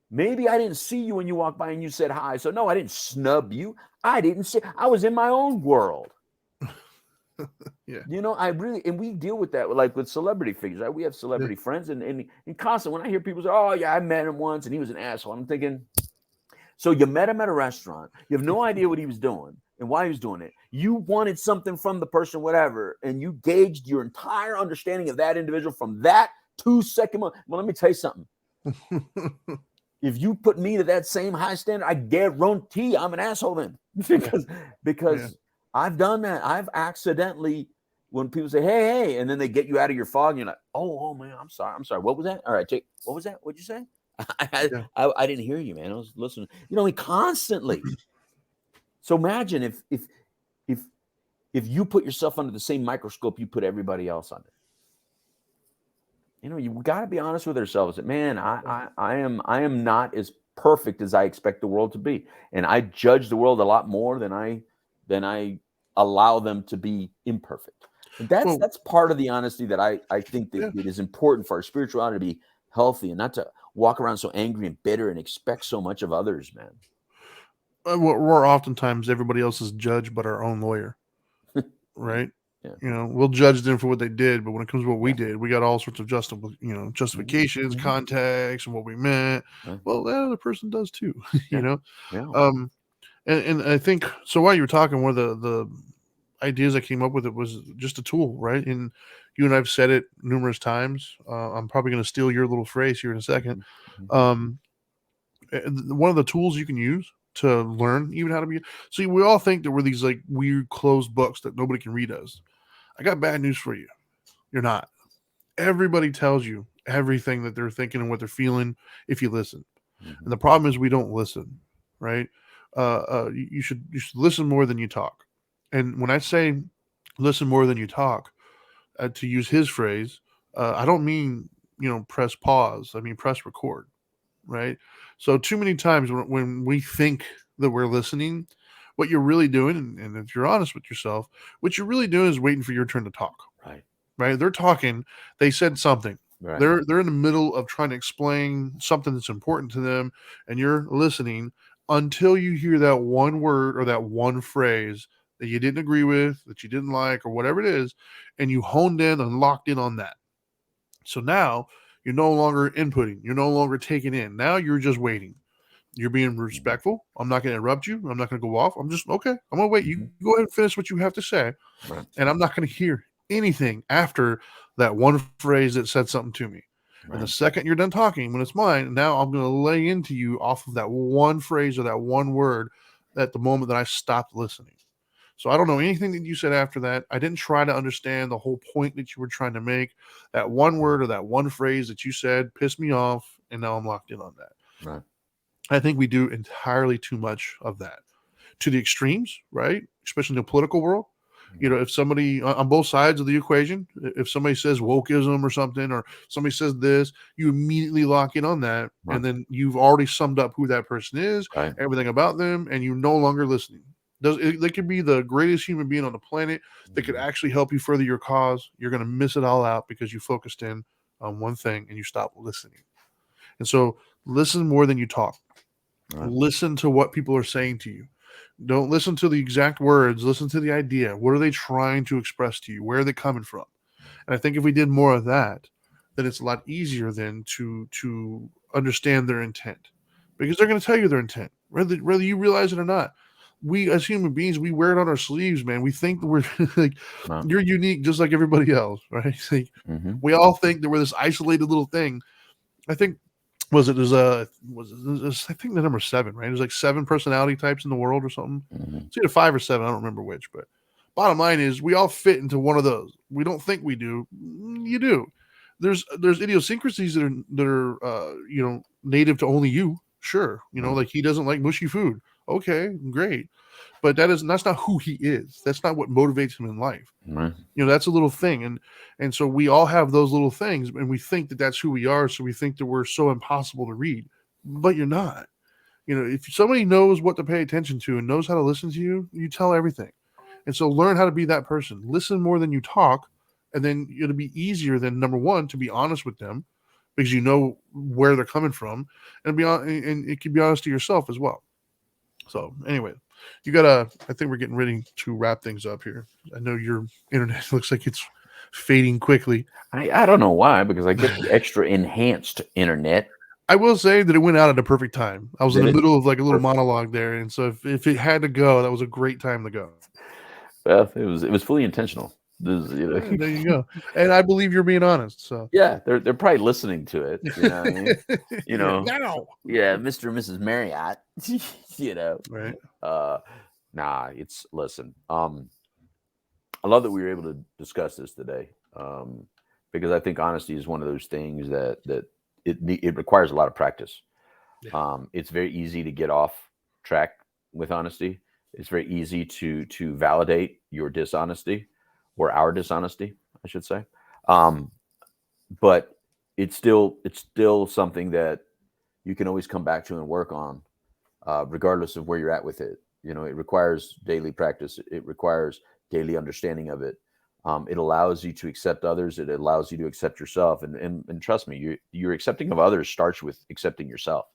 Maybe I didn't see you when you walked by and you said hi. So no, I didn't snub you. I was in my own world. Yeah. And we deal with that like with celebrity figures, right? We have celebrity friends, and constantly when I hear people say, oh yeah, I met him once and he was an asshole, I'm thinking, so you met him at a restaurant. You have no idea what he was doing and why he was doing it. You wanted something from the person, whatever, and you gauged your entire understanding of that individual from that 2-second moment. Well, let me tell you something. If you put me to that same high standard, I guarantee I'm an asshole then. because I've done that. I've accidentally when people say, hey, and then they get you out of your fog, and you're like, oh man, I'm sorry. What was that? All right, what was that? What'd you say? I didn't hear you, man. I was listening. Constantly. So imagine if you put yourself under the same microscope you put everybody else under. You got to be honest with ourselves. That, man, I am not as perfect as I expect the world to be, and I judge the world a lot more than I allow them to be imperfect. And that's part of the honesty that I think that it is important for our spirituality to be healthy and not to walk around so angry and bitter and expect so much of others, man. We're oftentimes everybody else's judge but our own lawyer, right? Yeah. We'll judge them for what they did, but when it comes to what we did, we got all sorts of justifications, context, and what we meant. Well, that other person does too, Yeah. And I think so. While you were talking, one of the ideas I came up with it was just a tool, right? And you and I've said it numerous times. I'm probably going to steal your little phrase here in a second. One of the tools you can use to learn even how to be. See, we all think that we're these like weird closed books that nobody can read us. I got bad news for you. You're not. Everybody tells you everything that they're thinking and what they're feeling if you listen. And the problem is we don't listen, right? You should listen more than you talk. And when I say listen more than you talk, to use his phrase, I don't mean press pause. I mean press record, right? So too many times when we think that we're listening, what you're really doing, and if you're honest with yourself, what you're really doing is waiting for your turn to talk. Right? They're talking. They said something. Right. They're in the middle of trying to explain something that's important to them, and you're listening until you hear that one word or that one phrase that you didn't agree with, that you didn't like, or whatever it is, and you honed in and locked in on that. So now you're no longer inputting. You're no longer taking in. Now you're just waiting. You're being respectful. I'm not going to interrupt you. I'm not going to go off. I'm just, okay, I'm going to wait. You go ahead and finish what you have to say. Right. And I'm not going to hear anything after that one phrase that said something to me. Right. And the second you're done talking, when it's mine, now I'm going to lay into you off of that one phrase or that one word at the moment that I stopped listening. So I don't know anything that you said after that. I didn't try to understand the whole point that you were trying to make. That one word or that one phrase that you said pissed me off, and now I'm locked in on that. Right. I think we do entirely too much of that to the extremes, right? Especially in the political world. If somebody on both sides of the equation, if somebody says wokeism or something, or somebody says this, you immediately lock in on that. Right. And then you've already summed up who that person is, right, everything about them, and you're no longer listening. They could be the greatest human being on the planet that could actually help you further your cause. You're going to miss it all out because you focused in on one thing and you stopped listening. And so listen more than you talk. Right. Listen to what people are saying to you. Don't listen to the exact words. Listen to the idea. What are they trying to express to you? Where are they coming from? And I think if we did more of that, then it's a lot easier then to understand their intent, because they're going to tell you their intent, whether you realize it or not. We as human beings, we wear it on our sleeves, man. We think that we're like, you're unique just like everybody else, right? Like, we all think that we're this isolated little thing. I think I think the number 7, right? There's like 7 personality types in the world or something. It's either 5 or 7. I don't remember which, but bottom line is we all fit into one of those. We don't think we do. You do. There's idiosyncrasies that are native to only you. Sure. Like he doesn't like mushy food. Okay, great. But that's not who he is. That's not what motivates him in life. Right. That's a little thing. And so we all have those little things, and we think that that's who we are. So we think that we're so impossible to read, but you're not. If somebody knows what to pay attention to and knows how to listen to you, you tell everything. And so learn how to be that person. Listen more than you talk. And then it'll be easier than, number one, to be honest with them, because you know where they're coming from, and it can be honest to yourself as well. So anyway, I think we're getting ready to wrap things up here. I know your internet looks like it's fading quickly. I don't know why, because I get the extra enhanced internet. I will say that it went out at a perfect time. I was in the middle of like a little monologue there. And so if it had to go, that was a great time to go. Well, it was fully intentional. There you go. And I believe you're being honest. So yeah, they're probably listening to it. Now. Yeah, Mr. and Mrs. Marriott. Right. Nah, it's listen. I love that we were able to discuss this today, because I think honesty is one of those things that it requires a lot of practice. Yeah. It's very easy to get off track with honesty. It's very easy to validate your dishonesty, or our dishonesty, I should say. Um, but it's still something that you can always come back to and work on, regardless of where you're at with it. You know, it requires daily practice. It requires daily understanding of it. It allows you to accept others. It allows you to accept yourself. And trust me, your accepting of others starts with accepting yourself.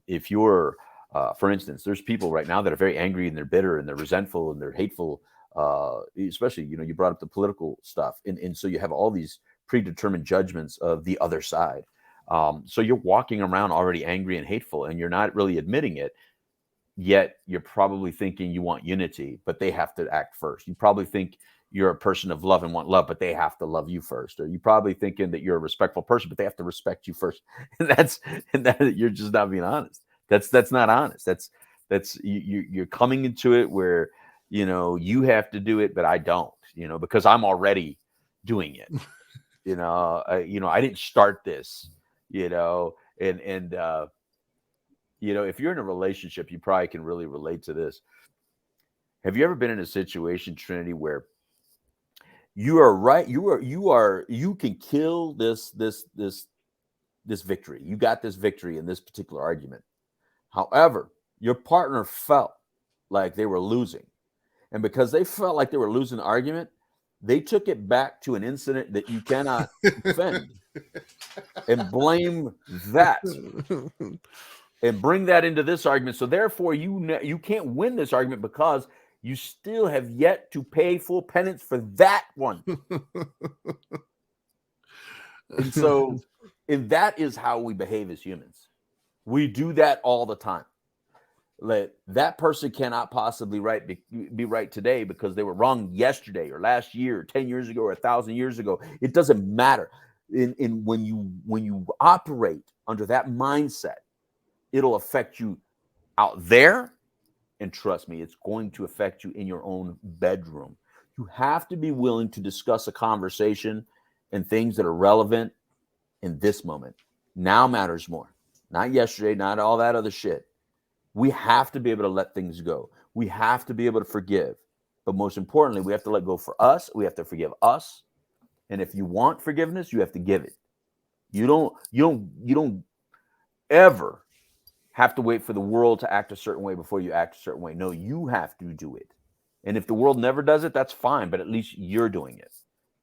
If you're, for instance, there's people right now that are very angry and they're bitter and they're resentful and they're hateful. Especially, you brought up the political stuff, and so you have all these predetermined judgments of the other side. So you're walking around already angry and hateful, and you're not really admitting it. Yet you're probably thinking you want unity, but they have to act first. You probably think you're a person of love and want love, but they have to love you first. Or you probably thinking that you're a respectful person, but they have to respect you first. And that you're just not being honest. That's not honest. That's you're coming into it where you have to do it, but I don't. Because I'm already doing it. I didn't start this. And if you're in a relationship, you probably can really relate to this. Have you ever been in a situation, Trinity, where you are right? You can kill this victory. You got this victory in this particular argument. However, your partner felt like they were losing. And because they felt like they were losing the argument, they took it back to an incident that you cannot defend and blame that. And bring that into this argument. So therefore, you can't win this argument because you still have yet to pay full penance for that one. And that is how we behave as humans. We do that all the time. That person cannot possibly be right today because they were wrong yesterday or last year, or 10 years ago, or 1,000 years ago. It doesn't matter. When you operate under that mindset, it'll affect you out there. And trust me, it's going to affect you in your own bedroom. You have to be willing to discuss a conversation and things that are relevant in this moment. Now matters more. Not yesterday, not all that other shit. We have to be able to let things go. We have to be able to forgive. But most importantly, we have to let go for us. We have to forgive us. And if you want forgiveness, you have to give it. You don't ever have to wait for the world to act a certain way before you act a certain way. No, you have to do it. And if the world never does it, that's fine, but at least you're doing it.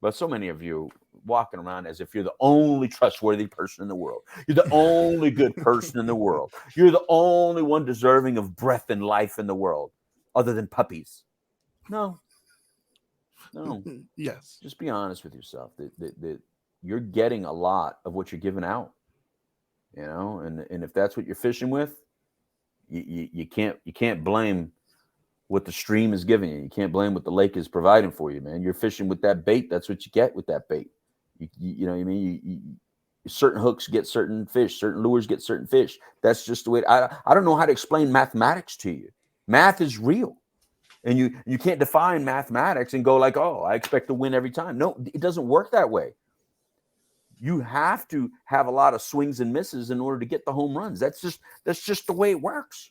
But so many of you walking around as if you're the only trustworthy person in the world. You're the only good person in the world. You're the only one deserving of breath and life in the world, other than puppies. No. Yes. Just be honest with yourself that you're getting a lot of what you're giving out. And if that's what you're fishing with, you can't blame what the stream is giving you. You can't blame what the lake is providing for you, man. You're fishing with that bait. That's what you get with that bait. You know what I mean? Certain hooks get certain fish. Certain lures get certain fish. That's just the way. I don't know how to explain mathematics to you. Math is real. And you can't define mathematics and go like, oh, I expect to win every time. No, it doesn't work that way. You have to have a lot of swings and misses in order to get the home runs. That's just the way it works.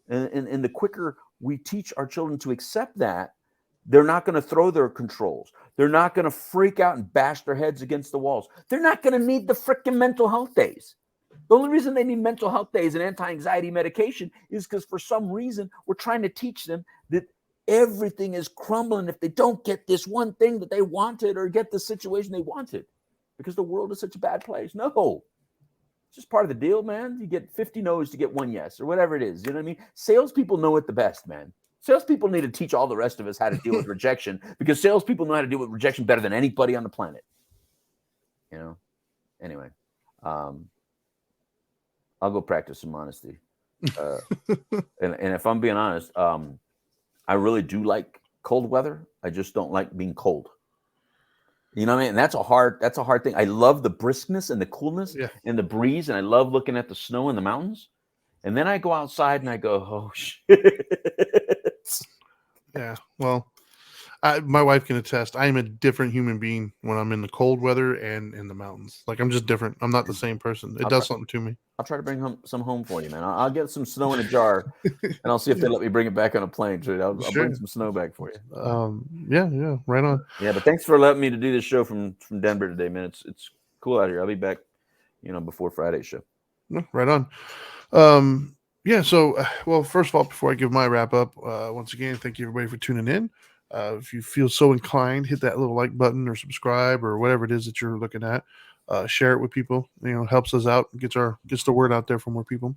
And the quicker we teach our children to accept that, they're not going to throw their controls. They're not going to freak out and bash their heads against the walls. They're not going to need the freaking mental health days. The only reason they need mental health days and anti-anxiety medication is because for some reason we're trying to teach them that everything is crumbling if they don't get this one thing that they wanted or get the situation they wanted. Because the world is such a bad place. No, it's just part of the deal, man. You get 50 no's to get one yes, or whatever it is. You know what I mean? Salespeople know it the best, man. Salespeople need to teach all the rest of us how to deal with rejection, because salespeople know how to deal with rejection better than anybody on the planet. Anyway, I'll go practice some honesty. And if I'm being honest, I really do like cold weather. I just don't like being cold. You know what I mean? And that's a hard thing. I love the briskness and the coolness and the breeze. And I love looking at the snow in the mountains. And then I go outside and I go, oh, shit. Yeah. Well, My wife can attest. I am a different human being when I'm in the cold weather and in the mountains. Like I'm just different. I'm not the same person. It does something to me. I'll try to bring some home for you, man. I'll get some snow in a jar, and I'll see if they let me bring it back on a plane. So I'll bring some snow back for you. Yeah, right on. Yeah, but thanks for letting me to do this show from Denver today, man. It's cool out here. I'll be back, before Friday's show. Right on. Yeah. So, well, first of all, before I give my wrap up, once again, thank you everybody for tuning in. If you feel so inclined, hit that little like button or subscribe or whatever it is that you're looking at. Share it with people. Helps us out, gets the word out there for more people.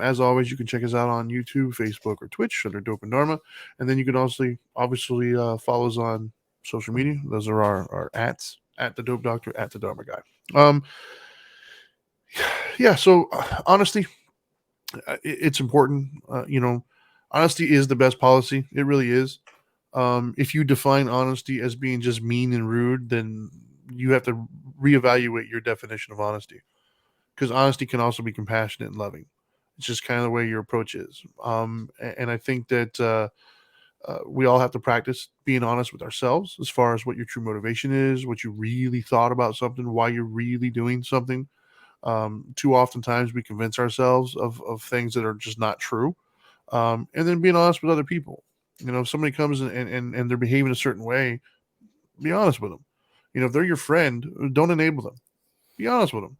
As always, you can check us out on YouTube, Facebook, or Twitch under Dope and Dharma, and then you can also obviously follow us on social media. Those are our @, at the Dope Doctor, at the Dharma Guy. Yeah. So honesty, it's important. Honesty is the best policy. It really is. If you define honesty as being just mean and rude, then you have to reevaluate your definition of honesty, because honesty can also be compassionate and loving. It's just kind of the way your approach is. And I think that we all have to practice being honest with ourselves as far as what your true motivation is, what you really thought about something, why you're really doing something. Too oftentimes we convince ourselves of things that are just not true. And then being honest with other people. If somebody comes and they're behaving a certain way, be honest with them. If they're your friend, don't enable them. Be honest with them.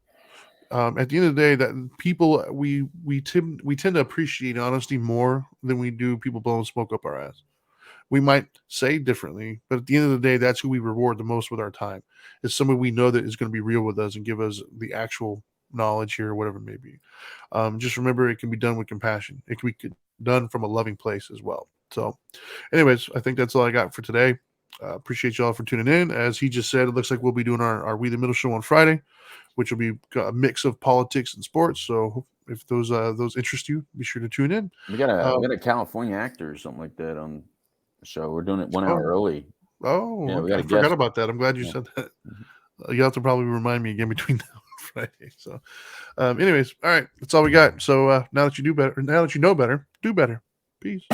At the end of the day, that people we tend to appreciate honesty more than we do people blowing smoke up our ass. We might say differently, but at the end of the day, that's who we reward the most with our time. It's somebody we know that is going to be real with us and give us the actual knowledge here, or whatever it may be. Just remember, it can be done with compassion. It can be done from a loving place as well. So, anyways, I think that's all I got for today. Appreciate y'all for tuning in. As he just said, it looks like we'll be doing our We the Middle show on Friday, which will be a mix of politics and sports. So if those interest you, be sure to tune in. We got a California actor or something like that on the show. We're doing it 1 hour early. Oh, yeah, okay. I forgot about that. I'm glad you said that. You have to probably remind me again between now and Friday. So, anyways, all right, that's all we got. So now that you know better, do better. Peace.